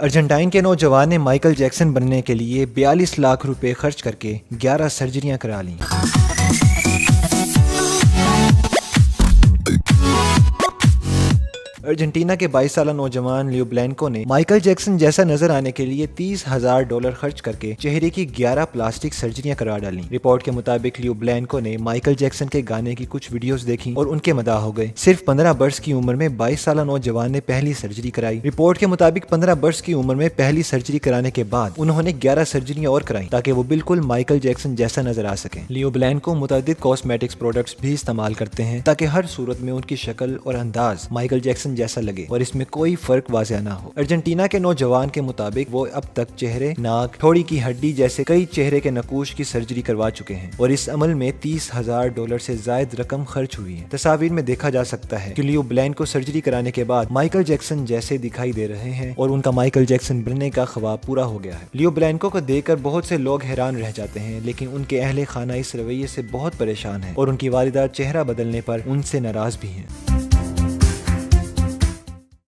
Argentine کے نوجوان نے مائیکل جیکسن بننے کے لیے 42 لاکھ روپے خرچ کر کے 11 سرجریاں کرا لیں۔ ارجنٹینا کے 22 سالہ نوجوان لیو بلینکو نے مائیکل جیکسن جیسا نظر آنے کے لیے $30,000 خرچ کر کے چہرے کی 11 پلاسٹک سرجریاں کرا ڈالیں۔ رپورٹ کے مطابق لیو بلینکو نے مائیکل جیکسن کے گانے کی کچھ ویڈیوز دیکھی اور ان کے مداح ہو گئے۔ صرف 15 برس کی عمر میں 22 سالہ نوجوان نے پہلی سرجری کرائی۔ رپورٹ کے مطابق 15 برس کی عمر میں پہلی سرجری کرانے کے بعد انہوں نے 11 سرجریاں اور کرائیں تاکہ وہ بالکل مائیکل جیکسن جیسا نظر آ سکیں۔ لیو بلینکو متعدد کاسمیٹکس پروڈکٹس بھی استعمال کرتے ہیں تاکہ ہر صورت میں ان کی شکل اور انداز مائیکل جیکسن جیسا لگے اور اس میں کوئی فرق واضح نہ ہو۔ ارجنٹینا کے نوجوان کے مطابق وہ اب تک چہرے، ناک، تھوڑی کی ہڈی جیسے کئی چہرے کے نقوش کی سرجری کروا چکے ہیں اور اس عمل میں $30,000 سے زائد رقم خرچ ہوئی ہے۔ تصاویر میں دیکھا جا سکتا ہے کہ لیو بلینکو سرجری کرانے کے بعد مائیکل جیکسن جیسے دکھائی دے رہے ہیں اور ان کا مائیکل جیکسن بننے کا خواب پورا ہو گیا ہے۔ لیو بلینکو کو دیکھ کر بہت سے لوگ حیران رہ جاتے ہیں، لیکن ان کے اہل خانہ اس رویے سے بہت پریشان ہیں اور ان کی والدہ چہرہ بدلنے پر ان سے ناراض بھی ہیں۔